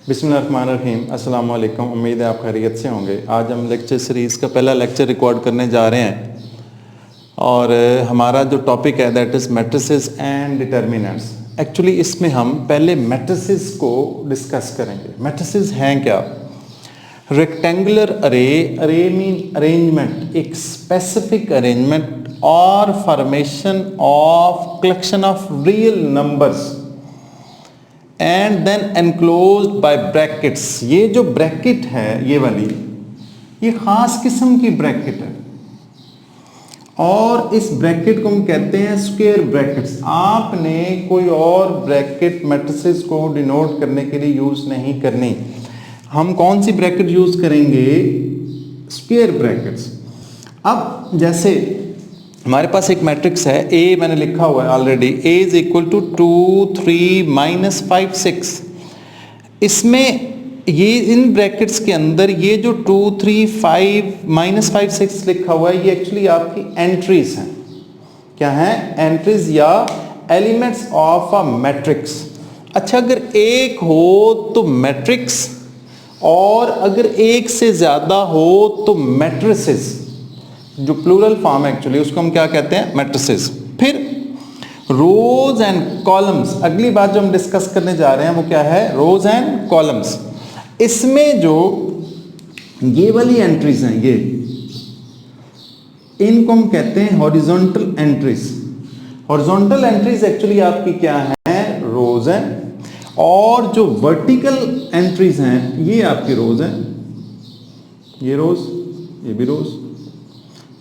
बिस्मिल्लाहिर्रहमानिर्रहीम। अस्सलाम वालेकुम। उम्मीद है आप खैरियत से होंगे। आज हम लेक्चर सीरीज़ का पहला लेक्चर रिकॉर्ड करने जा रहे हैं और हमारा जो टॉपिक है that is matrices and determinants. Actually इसमें हम पहले मैट्रिसेस को डिस्कस करेंगे। मैट्रिसेस हैं क्या? रेक्टेंगुलर अरे मीन अरेंजमेंट, एक स्पेसिफिक अरेंजमेंट और formation of collection of real numbers and then enclosed by brackets. ये जो ब्रैकेट है ये वाली, ये खास किस्म की ब्रैकेट है और इस ब्रैकेट को हम कहते हैं स्क्वायर ब्रैकेट्स। आपने कोई और ब्रैकेट मैट्रिसेस को डिनोट करने के लिए यूज नहीं करनी। हम कौन सी ब्रैकेट यूज करेंगे? Square brackets. अब जैसे हमारे पास एक मैट्रिक्स है ए, मैंने लिखा हुआ है already, A is equal to 2 3 -5 6। इसमें ये इन ब्रैकेट्स के अंदर ये जो 2 3 5 -5 6 लिखा हुआ है ये एक्चुअली आपकी एंट्रीज हैं। क्या है? एंट्रीज या एलिमेंट्स ऑफ अ मैट्रिक्स। अच्छा, अगर एक हो तो मैट्रिक्स और अगर एक से ज्यादा हो तो मैट्रिसेस। जो प्लूरल फॉर्म है एक्चुअली उसको हम क्या कहते हैं? मैट्रिसेस। फिर रोज एंड कॉलम्स, अगली बात जो हम डिस्कस करने जा रहे हैं वो क्या है? रोज एंड कॉलम्स। इसमें जो ये वाली एंट्रीज हैं ये, इनको हम कहते हैं horizontal entries. Horizontal entries actually आपकी क्या है? रोज हैं। और जो वर्टिकल एंट्रीज हैं ये आपकी रोज हैं। ये रोज, ये भी रोज।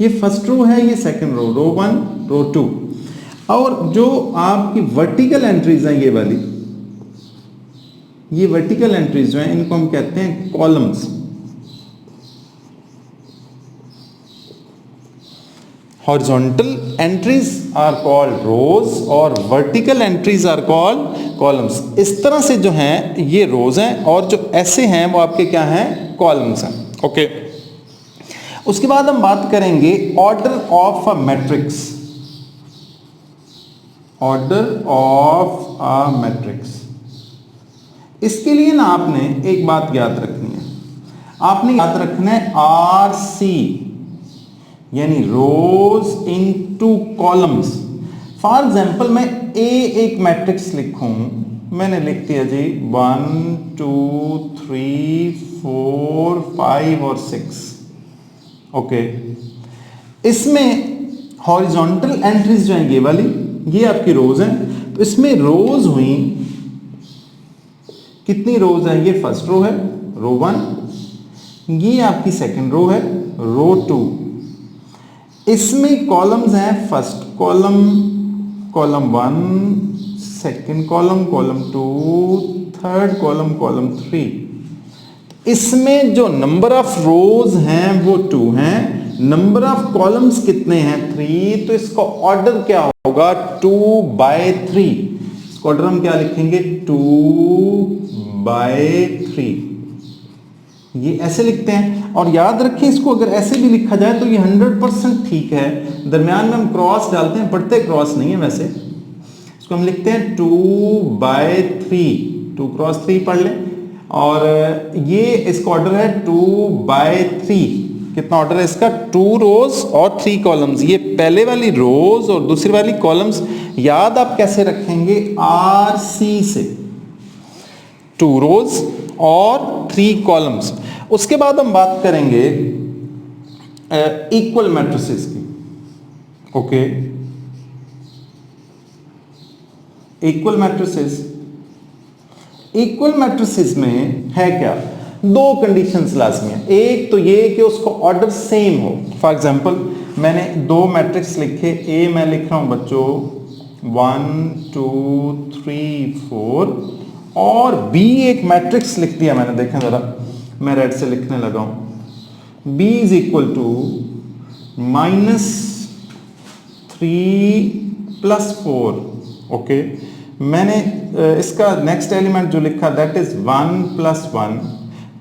ये फर्स्ट रो है, ये सेकंड रो, रो 1 रो 2। और जो आपकी वर्टिकल एंट्रीज हैं ये वाली, ये वर्टिकल एंट्रीज जो हैं इनको हम कहते हैं columns. Horizontal entries are called rows और vertical entries are called columns. इस तरह से जो हैं ये रोज हैं और जो ऐसे हैं वो आपके क्या हैं? कॉलम्स हैं। ओके। उसके बाद हम बात करेंगे order of a matrix. Order of a matrix, इसके लिए ना आपने एक बात याद रखनी है। आपने याद रखना है RC यानी रोज इनटू कॉलम्स। फॉर एग्जांपल मैं ए एक मैट्रिक्स लिखूं, मैंने लिख दिया जी 1 2 3 4 5 और 6। ओके। इसमें हॉरिजॉन्टल एंट्रीज जो हैं ये वाली, ये आपकी रोज हैं। तो इसमें रोज हुई कितनी रोज है? ये फर्स्ट रो है, रो 1। ये आपकी सेकंड रो है, रो 2। इसमें कॉलम्स हैं, first column, column 1, second column, column 2, third column, column 3। इसमें जो नंबर ऑफ रोज हैं वो 2 हैं, नंबर ऑफ कॉलम्स कितने हैं? 3। तो इसका ऑर्डर क्या होगा? 2/3। इसका ऑर्डर हम क्या लिखेंगे? 2/3। ये ऐसे लिखते हैं। और याद रखें इसको अगर ऐसे भी लिखा जाए तो ये 100% ठीक है। दरमियान में हम क्रॉस डालते हैं, पढ़ते क्रॉस नहीं है वैसे। इसको हम लिखते हैं 2/3, 2 क्रॉस 3 पढ़ लें। और ये इसका ऑर्डर है 2/3। कितना ऑर्डर है इसका? 2 रोज और 3 कॉलम्स। ये पहले वाली रोज और दूसरी वाली कॉलम्स याद आप कैसे रखेंगे? RC से, 2 रोज और 3 कॉलम्स। उसके बाद हम बात करेंगे इक्वल मैट्रिसेस की। Okay. Equal matrices, equal matrices में है क्या? 2 कंडीशंस लाजमी है। एक तो ये कि उसको ऑर्डर सेम हो। फॉर एग्जांपल मैंने 2 मैट्रिक्स लिखे, ए मैं लिख रहा हूं बच्चों 1 2 3 4 और बी एक मैट्रिक्स लिख दिया मैंने। देखें जरा, मैं रेड से लिखने लगा हूं। B is equal to -3 + 4। Okay. मैंने इसका नेक्स्ट एलिमेंट जो लिखा दैट इज 1 + 1।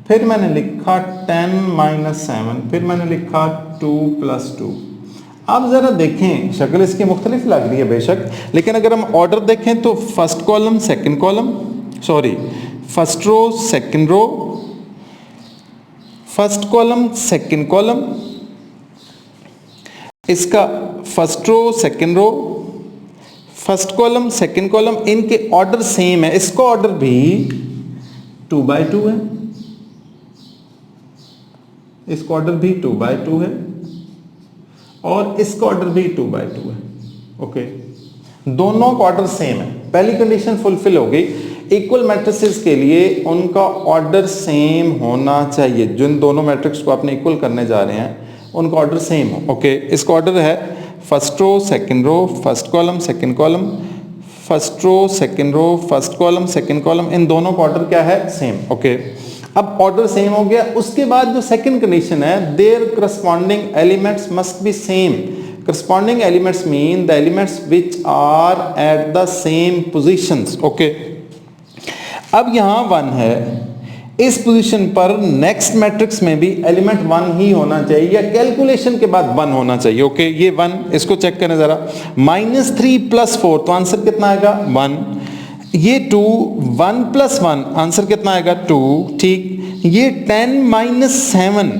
फिर मैंने लिखा 10 - 7। फिर मैंने लिखा 2 + 2। अब जरा देखें, शक्ल इसकी मुख्तलिफ लग रही है बेशक, लेकिन अगर हम ऑर्डर देखें तो first column, second column, sorry first row second row, first column second column, इसका first row second row, first column second column, इनके ऑर्डर सेम है। इसका ऑर्डर भी 2 by 2 है, इसका ऑर्डर भी 2 by 2 है और इसका ऑर्डर भी 2 by 2 है। ओके, दोनों का ऑर्डर सेम है। पहली कंडीशन फुलफिल हो गई। इक्वल मैट्रिसेस के लिए उनका ऑर्डर सेम होना चाहिए। जिन दोनों मैट्रिक्स को आपने इक्वल करने जा रहे हैं उनका ऑर्डर सेम हो। ओके, इसका ऑर्डर है first row second row, first column second column, first row second row, first column second column, इन दोनों का ऑर्डर क्या है? सेम। ओके, अब ऑर्डर सेम हो गया। उसके बाद जो सेकंड कंडीशन है, there corresponding elements must be same. Corresponding elements mean the elements which are at the same positions. Okay, अब यहां 1 है, इस पोजीशन पर नेक्स्ट मैट्रिक्स में भी एलिमेंट 1 ही होना चाहिए या कैलकुलेशन के बाद 1 होना चाहिए। ओके, ये 1, इसको चेक करें जरा। -3 + 4 तो आंसर कितना आएगा? 1। ये 2, 1 + 1 आंसर कितना आएगा? 2। ठीक, ये 10 - 7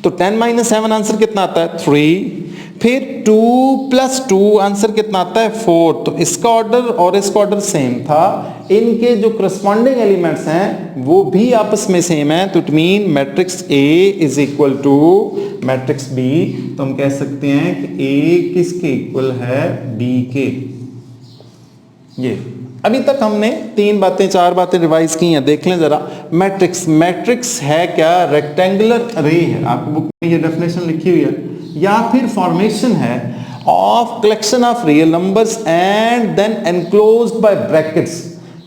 तो 10 - 7 आंसर कितना आता है? 3। फिर 2 + 2 आंसर कितना आता है? 4। तो इसका ऑर्डर और इसका ऑर्डर सेम था। इनके जो करस्पॉन्डिंग एलिमेंट्स हैं वो भी आपस में सेम है। तो it mean matrix A is equal to matrix B। तो हम कह सकते हैं कि A किसके इक्वल है? B के। ये अभी तक हमने 4 बातें रिवाइज की हैं। देख लें जरा। मैट्रिक्स है क्या? रेक्टेंगुलर अरे है, आपकी बुक में ये डेफिनेशन लिखी हुई है, या फिर फॉर्मेशन है of collection of real numbers and then enclosed by brackets.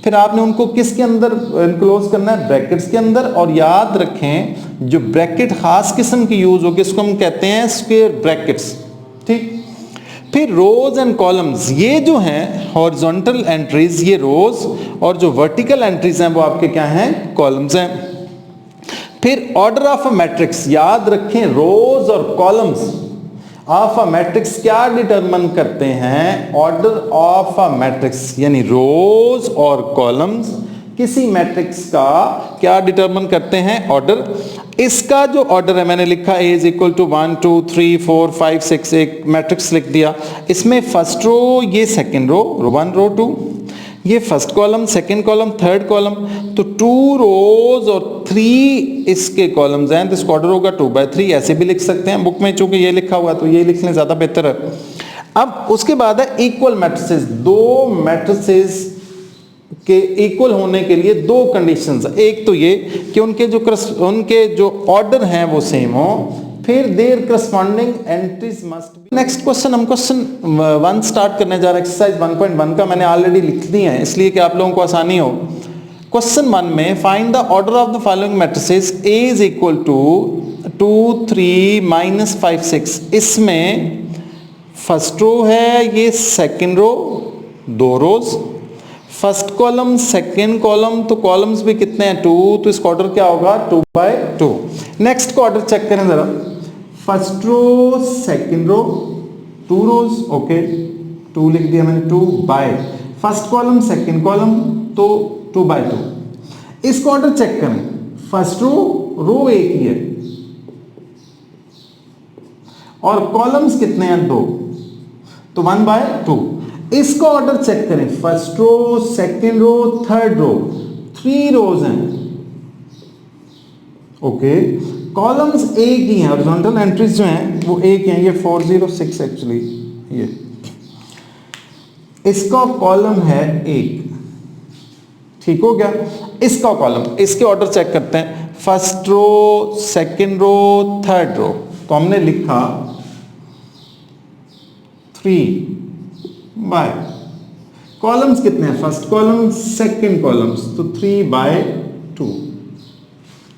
फिर आपने उनको किसके अंदर एनक्लोज करना है? ब्रैकेट्स के अंदर। और याद रखें जो ब्रैकेट खास किस्म की यूज होगी इसको हम कहते हैं स्क्वायर ब्रैकेट्स। ठीक, फिर रोज एंड कॉलम्स, ये जो हैं हॉरिजॉन्टल एंट्रीज, ये रोज, और जो वर्टिकल एंट्रीज हैं वो आपके क्या हैं? कॉलम्स हैं। फिर ऑर्डर ऑफ अ मैट्रिक्स, याद रखें रोज और कॉलम्स ऑफ अ मैट्रिक्स क्या डिटरमिन करते हैं? ऑर्डर ऑफ अ मैट्रिक्स, यानी रोज और कॉलम्स किसी मैट्रिक्स का क्या डिटरमिन करते हैं? ऑर्डर। इसका जो ऑर्डर है मैंने लिखा A इज इक्वल टू 1 2 3 4 5 6, एक मैट्रिक्स लिख दिया। इसमें फर्स्ट रो, ये सेकंड रो, 1 रो 2, ये first column second column third column, तो 2 रोज और 3 इसके कॉलम्स हैं, तो इसका ऑर्डर होगा 2 by 3। ऐसे भी लिख सकते हैं, बुक में चूंकि ये लिखा हुआ तो ये लिख लें, ज्यादा बेहतर है। अब उसके बाद है इक्वल मैट्रिसेस। दो मैट्रिसेस के इक्वल होने के लिए 2 कंडीशंस। एक तो ये कि उनके जो ऑर्डर हैं वो सेम हो, फिर their corresponding entries must be. Next question, हम क्वेश्चन 1 स्टार्ट करने जा रहे हैं। एक्सरसाइज 1.1 का मैंने ऑलरेडी लिख दी है इसलिए कि आप लोगों को आसानी हो। क्वेश्चन 1 में find the order of the following matrices A is equal to 2 3 -5 6। इसमें फर्स्ट रो है, ये second row, 2 rows, first column second column, तो कॉलम्स भी कितने हैं? 2, तो इसका ऑर्डर क्या होगा? 2 by 2। नेक्स्ट का ऑर्डर चेक करें जरा। फर्स्ट रो सेकंड रो, 2 रोज, ओके, 2 लिख दिया मैंने, 2 by first column second column, तो 2 by 2। इसका ऑर्डर चेक करें। फर्स्ट रो एक ही है और कॉलम्स कितने हैं? 2, तो 1 by 2। इसका ऑर्डर चेक करें। First row second row third row, 3 rows हैं, ओके, कॉलम्स एक ही हैं, हॉरिजॉन्टल एंट्रीज जो हैं वो एक हैं। ये 406 एक्चुअली, ये इसका कॉलम है 1, ठीक हो गया। इसका कॉलम, इसके ऑर्डर चेक करते हैं। First row second row third row, तो हमने लिखा 3 by कॉलम्स कितने हैं? फर्स्ट कॉलम सेकंड कॉलम्स, तो 3 by 2।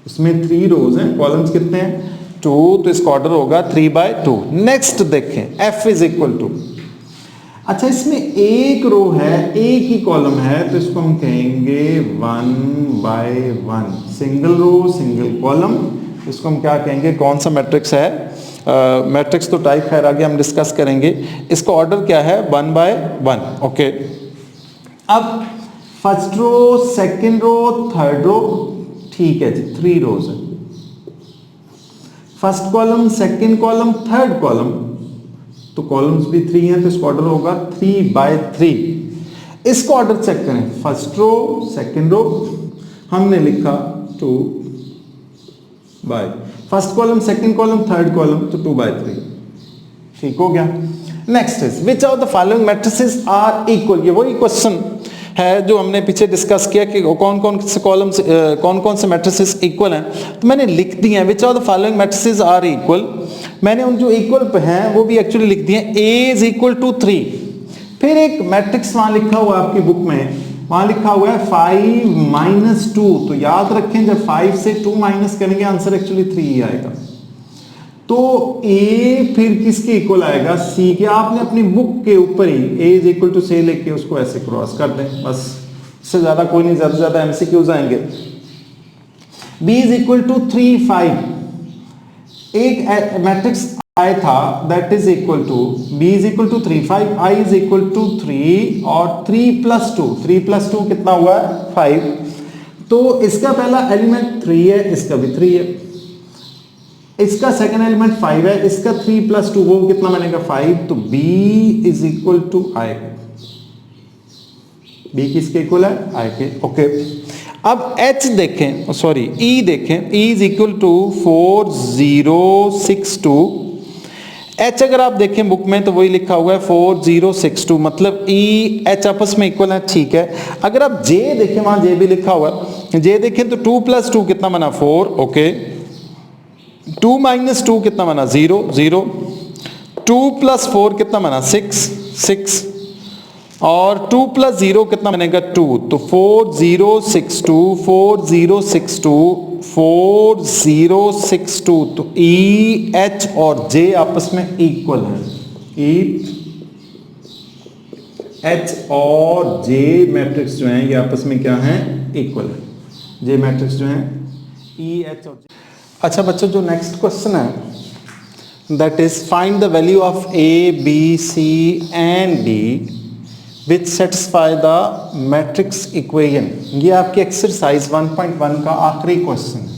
इसमें 3 रोज हैं, कॉलम्स कितने हैं? 2, तो इसका ऑर्डर होगा 3 by 2। नेक्स्ट देखें, F इज इक्वल टू, अच्छा इसमें एक रो है, एक ही कॉलम है, तो इसको हम कहेंगे 1 by 1, single row single column. इसको हम क्या कहेंगे? कौन सा मैट्रिक्स है? मैट्रिक्स तो टाइप खैर आगे हम डिस्कस करेंगे। इसका ऑर्डर क्या है? 1 by 1, ओके। अब first row, second row, third row, ठीक है जी, 3 रोज है। First column, second column, third column, तो कॉलम्स भी 3 हैं, तो इसका ऑर्डर होगा 3/3। इसको ऑर्डर चेक करें, फर्स्ट रो, सेकंड रो, हमने लिखा 2 by, first column, second column, third column, तो 2/3, ठीक हो गया। Next is which of the following matrices are equal. ये वही क्वेश्चन है जो हमने पीछे डिस्कस किया कि कौन कौन से कॉलम्स, कौन कौन से मैट्रिसेस इक्वल हैं। तो मैंने लिख दिए हैं which of the following matrices are equal. मैंने उन जो इक्वल हैं वो भी एक्चुअली लिख दिए, A इज इक्वल टू 3। फिर एक मैट्रिक्स वहां लिखा हुआ है आपकी बुक में, वहां लिखा हुआ है 5 - 2। तो याद रखें जब 5 से 2 माइनस करेंगे आंसर एक्चुअली 3 ही आएगा। तो A फिर किसके इक्वल आएगा, C के। आपने अपनी बुक के ऊपर ही A is equal to C लेके उसको ऐसे क्रॉस कर दें, बस, इससे ज्यादा कोई नहीं, ज्यादा से ज्यादा MCQs आएंगे। B is equal to 3 5। एक मैट्रिक्स आया था that is equal to B is equal to 3 5, I is equal to 3 और 3 + 2, 3 + 2 कितना हुआ है 5। तो इसका पहला एलिमेंट 3 है, इसका भी 3 है, इसका सेकंड एलिमेंट 5 है, इसका 3 + 2 वो कितना बनेगा 5। तो B is equal to I। B किसके इक्वल है, I के। ओके, अब H देखें, सॉरी E देखें, E is equal to 4062। H अगर आप देखें बुक में तो वही लिखा हुआ है 4062, मतलब E H आपस में इक्वल है, ठीक है। अगर आप J देखें, वहां J भी लिखा हुआ है, J देखें तो 2 + 2 कितना बना 4, ओके। 2 - 2 कितना बना 0 0, 2 + 4 कितना बना 6 6, और 2 + 0 कितना बनेगा 2। तो 4062 4062 4062। तो E H और J आपस में इक्वल है। E H और J मैट्रिक्स जो हैं ये आपस में क्या हैं, इक्वल है। J मैट्रिक्स जो हैं E H और J। अच्छा बच्चों, जो नेक्स्ट क्वेश्चन है that is find the value of A B C and D which satisfy the matrix equation. ये आपकी एक्सरसाइज 1.1 का आखिरी क्वेश्चन है,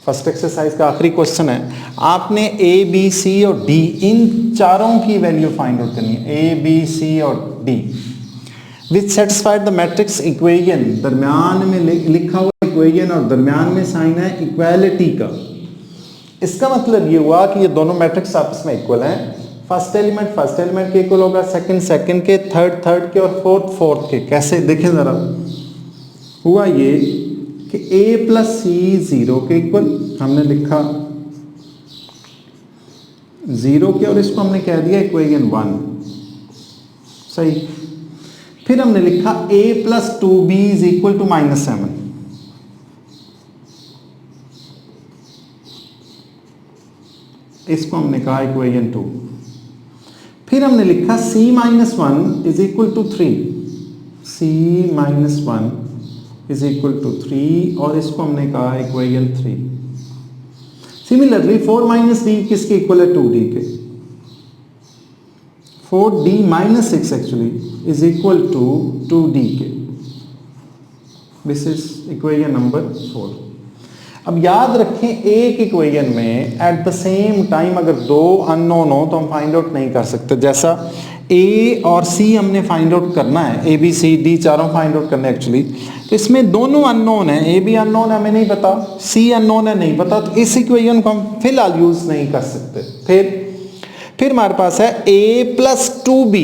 फर्स्ट एक्सरसाइज का आखिरी क्वेश्चन है। आपने A B C और D इन चारों की वैल्यू फाइंड आउट करनी है, A B C और D which satisfied the matrix equation. दरम्यान में लिखा हुआ इक्वेशन और दरम्यान में साइन है इक्वालिटी का। इसका मतलब ये हुआ कि ये दोनों मैट्रिक्स आपस में इक्वल हैं। फर्स्ट एलिमेंट के इक्वल होगा, सेकंड के, थर्ड के और फोर्थ के। कैसे देखें जरा, हुआ ये कि A + C 0 के इक्वल, हमने लिखा 0 के और इसको हमने कह दिया इक्वेशन 1, सही। फिर हमने लिखा A + 2B is equal to -7, इसको हमने कहा इक्वेशन 2। फिर हमने लिखा C - 1 is equal to 3, C - 1 is equal to 3 और इसको हमने कहा इक्वेशन 3। सिमिलरली 4 - D किसके इक्वल है 2D के। 4D - 6 actually is equal to 2D के। This is equation number 4। अब याद रखें एक इक्वेशन में एट द सेम टाइम अगर दो अननोन हो तो हम फाइंड आउट नहीं कर सकते। जैसा A और C हमने फाइंड आउट करना है, A B C D चारों फाइंड आउट करने एक्चुअली, तो इसमें दोनों अननोन है, A भी अननोन है हमें नहीं पता, C अननोन है नहीं पता, तो इस इक्वेशन को हम फिलहाल यूज नहीं कर सकते। फिर हमारे पास है A + 2B,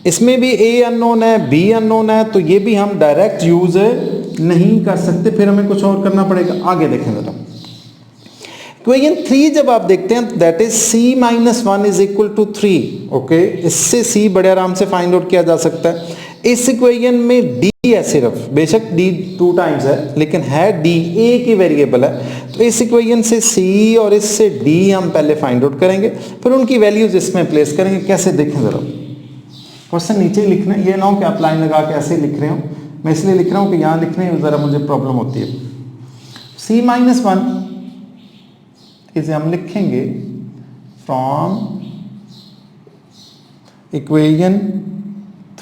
इसमें भी A अननोन है, B अननोन है, तो ये भी हम डायरेक्ट यूज नहीं कर सकते, फिर हमें कुछ और करना पड़ेगा। आगे देखें जरा, इक्वेशन 3 जब आप देखते हैं that is C - 1 is equal to 3, okay. इससे C बड़े आराम से फाइंड आउट किया जा सकता है। इस इक्वेशन में D है सिर्फ, बेशक D 2 टाइम्स है लेकिन है D A की वेरिएबल है, तो इस इक्वेशन से C और इससे D हम पहले फाइंड आउट करेंगे, फिर उनकी वैल्यूज इसमें प्लेस करेंगे। कैसे देखें जरा, क्वेश्चन नीचे ही लिखना है, ये ना हो कि आप लाइन लगा के ऐसे लिख रहे हो, मैं इसलिए लिख रहा हूँ कि यहाँ लिखने में ज़रा मुझे प्रॉब्लम होती है। C - 1 इसे हम लिखेंगे from equation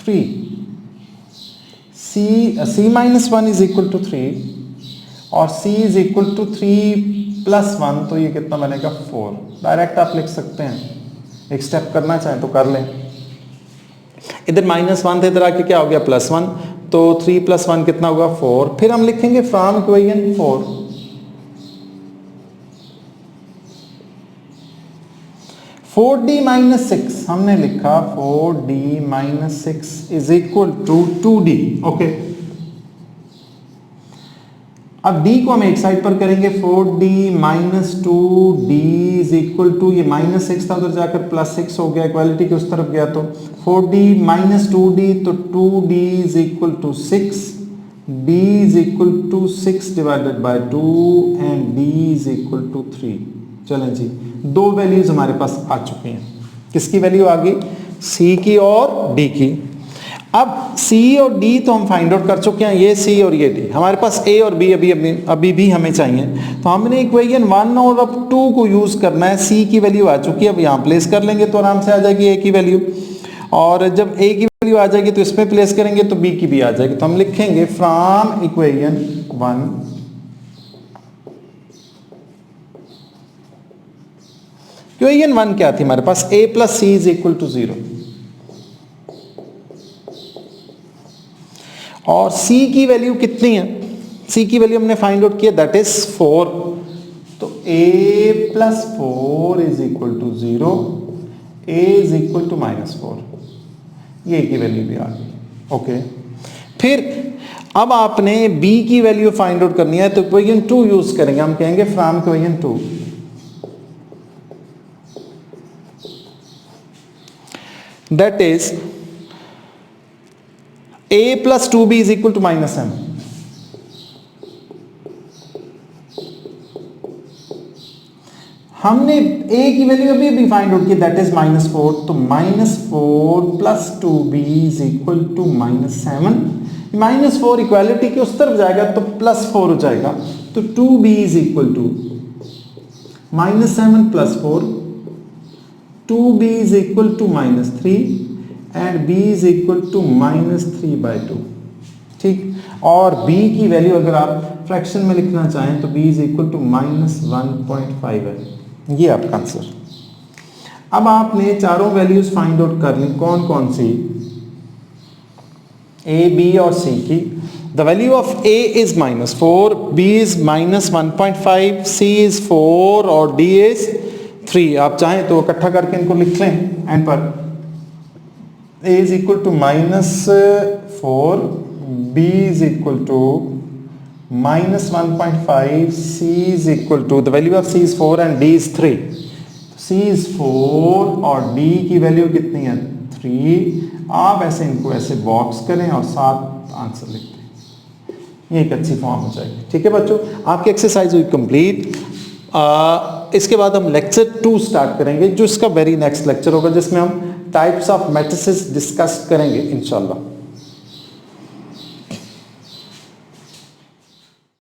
3, c minus 1 is equal to 3 और c is equal to 3 plus 1, तो ये कितना बनेगा 4। डायरेक्ट आप लिख सकते हैं, एक स्टेप करना चाहें तो कर लें। इधर माइनस 1 था, इधर आके क्या हो गया प्लस 1, तो 3 प्लस 1 कितना होगा 4। फिर हम लिखेंगे फ्रॉम इक्वेशन 4 4d माइनस 6 हमने लिखा 4d minus 6 is equal to 2d। Okay, अब d को हम एक साइड पर करेंगे, 4d minus 2d is equal to, ये माइनस 6 था उधर जाकर प्लस 6 हो गया, इक्वालिटी के उस तरफ गया, तो 4d माइनस 2d, तो 2d is equal to 6, d is equal to 6 divided by 2 and d is equal to 3। चलें जी, दो वैल्यूज हमारे पास आ चुकी हैं। किसकी वैल्यू आ गई? c की और d की। अब c और d तो हम फाइंड आउट कर चुके हैं, ये c और ये d। हमारे पास a और b अभी भी हमें चाहिए, तो हमने इक्वेशन 1 और अब 2 को यूज करना है। c की वैल्यू आ चुकी है, अब यहाँ प्लेस कर लेंगे तो आराम से आ जाएगी a की वैल्यू, और जब a की वैल्यू आ जाएगी तो इसमें प्लेस करेंगे तो b की भी आ जाएगी। तो हम लिखेंगे फ्रॉम इक्वेशन 1 इक्वेशन 1 क्या थी हमारे पास? a plus c is equal to 0, और c की वैल्यू कितनी है? c की वैल्यू हमने फाइंड आउट किया, दैट इज 4। तो a plus 4 is equal to 0, a is equal to minus 4, ये की वैल्यू भी आ गई। ओके, फिर अब आपने b की वैल्यू फाइंड आउट करनी है, तो इक्वेशन 2 यूज करेंगे। हम कहेंगे from equation 2 that is a plus 2b is equal to minus m। हमने a की वैल्यू अभी फाइंड आउट की, दैट इज माइनस 4, तो minus 4 plus 2b is equal to minus 7। Minus 4 equality के उस तरफ जाएगा तो प्लस 4 हो जाएगा, तो 2b is equal to minus 7 plus 4, 2b is equal to minus 3 and b is equal to minus 3/2। ठीक, और b की वैल्यू अगर आप फ्रैक्शन में लिखना चाहें तो b is equal to minus 1.5 है। ये आपका आंसर। अब आपने चारों वैल्यूज फाइंड आउट कर ली, कौन कौन सी? a, b और c की। The value of a is minus 4, b is minus 1.5, c is 4 और d इज 3। आप चाहें तो इकट्ठा करके इनको लिख लें एंड पर। a is equal to minus 4, b is equal to minus 1.5, c is equal to, the value of c is 4 and d is 3. c is 4 और d की वैल्यू कितनी है? 3। आप ऐसे इनको ऐसे बॉक्स करें और साथ आंसर लिखते हैं, ये एक अच्छी फॉर्म हो जाएगी। ठीक है बच्चों, आपकी एक्सरसाइज हुई कंप्लीट। इसके बाद हम लेक्चर 2 स्टार्ट करेंगे, जो इसका वेरी नेक्स्ट लेक्चर होगा, जिसमें हम टाइप्स ऑफ मैट्रिसेस डिस्कस करेंगे इंशाल्लाह।